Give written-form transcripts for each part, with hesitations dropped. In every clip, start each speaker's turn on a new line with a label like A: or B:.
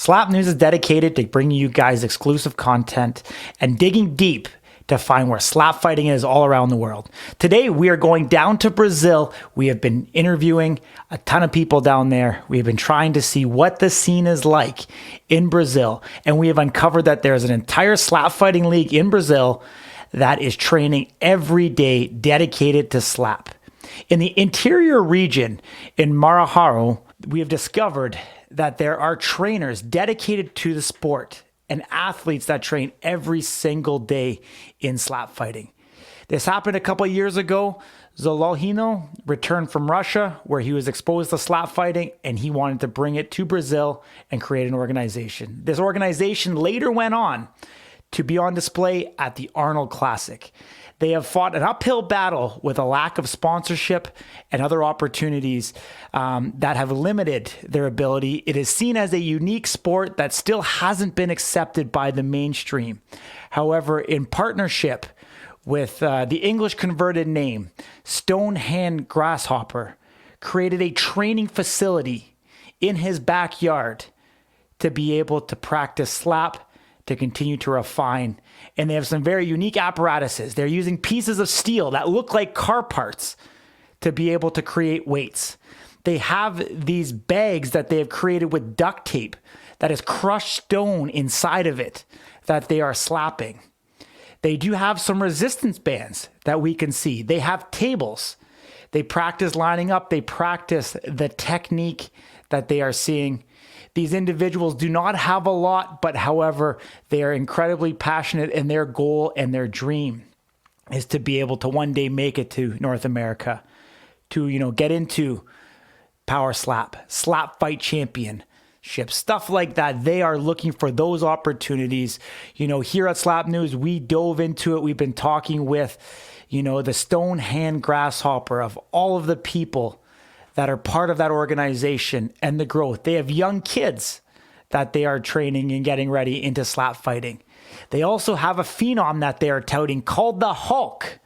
A: Slap News is dedicated to bringing you guys exclusive content and digging deep to find where slap fighting is all around the world. Today, we are going down to Brazil. We have been interviewing a ton of people down there. We have been trying to see what the scene is like in Brazil. And we have uncovered that there's an entire slap fighting league in Brazil that is training every day dedicated to slap. In the interior region in Maranhão, we have discovered that there are trainers dedicated to the sport and athletes that train every single day in slap fighting. This happened a couple of years ago. Zolohino returned from Russia where he was exposed to slap fighting, and he wanted to bring it to Brazil and create an organization. This organization later went on to be on display at the Arnold Classic. They have fought an uphill battle with a lack of sponsorship and other opportunities that have limited their ability. It is seen as a unique sport that still hasn't been accepted by the mainstream. However, in partnership with the English converted name, Stone Hand Grasshopper, created a training facility in his backyard to be able to practice slap, to continue to refine. And they have some very unique apparatuses. They're using pieces of steel that look like car parts to be able to create weights. They have these bags that they have created with duct tape that is crushed stone inside of it that they are slapping. They do have some resistance bands that we can see. They have tables. They practice lining up. They practice the technique that they are seeing. These individuals do not have a lot, but however, they are incredibly passionate, and their goal and their dream is to be able to one day make it to North America, to, get into power slap fight championship, stuff like that. They are looking for those opportunities. Here at Slap News, we dove into it. We've been talking with, the Stone Hand Grasshopper of all of the people that are part of that organization and the growth. They have young kids that they are training and getting ready into slap fighting. They also have a phenom that they are touting called the Hulk,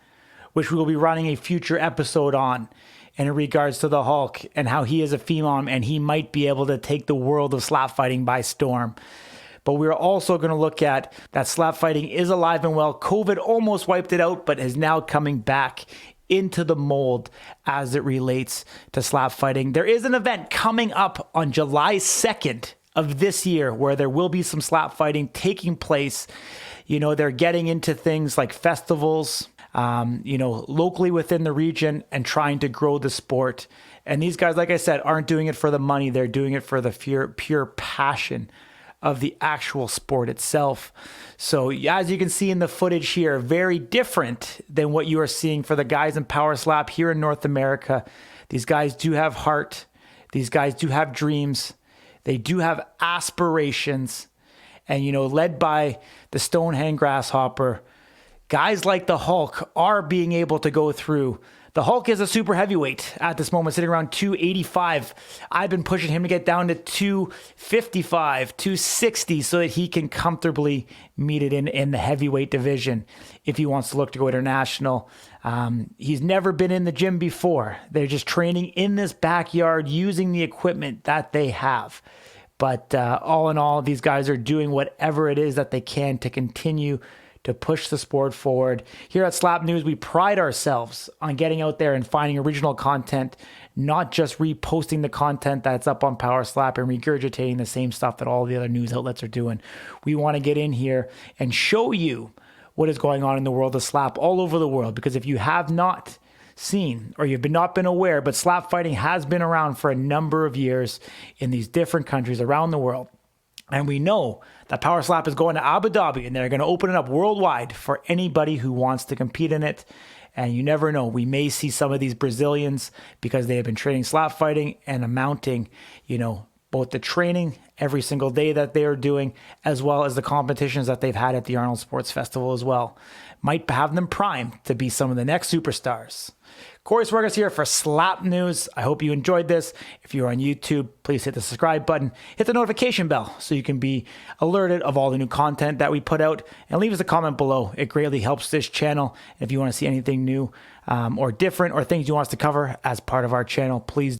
A: which we will be running a future episode on in regards to the Hulk and how he is a phenom and he might be able to take the world of slap fighting by storm. But we're also going to look at that slap fighting is alive and well. COVID almost wiped it out, but is now coming back into the mold as it relates to slap fighting. There is an event coming up on July 2nd of this year where there will be some slap fighting taking place. They're getting into things like festivals, locally within the region and trying to grow the sport. And these guys, like I said, aren't doing it for the money. They're doing it for the pure passion of the actual sport itself. So as you can see in the footage here, very different than what you are seeing for the guys in Power Slap here in North America. These guys do have heart. These guys do have dreams. They do have aspirations. And, led by the Stone Hand Grasshopper, guys like the Hulk are being able to go through. The Hulk is a super heavyweight at this moment, sitting around 285. I've been pushing him to get down to 255, 260, so that he can comfortably meet it in the heavyweight division if he wants to look to go international. He's never been in the gym before. They're just training in this backyard using the equipment that they have. But all in all, these guys are doing whatever it is that they can to continue to push the sport forward. Here at Slap News, we pride ourselves on getting out there and finding original content, not just reposting the content that's up on Power Slap and regurgitating the same stuff that all the other news outlets are doing. We want to get in here and show you what is going on in the world of slap all over the world, because if you have not seen or you've not been aware, but slap fighting has been around for a number of years in these different countries around the world. And we know that Power Slap is going to Abu Dhabi and they're going to open it up worldwide for anybody who wants to compete in it. And you never know, we may see some of these Brazilians, because they have been training slap fighting and amounting, both the training every single day that they are doing, as well as the competitions that they've had at the Arnold Sports Festival as well. Might have them primed to be some of the next superstars. Corey Swergas here for Slap News. I hope you enjoyed this. If you're on YouTube, please hit the subscribe button. Hit the notification bell so you can be alerted of all the new content that we put out. And leave us a comment below. It greatly helps this channel. If you want to see anything new or different or things you want us to cover as part of our channel, please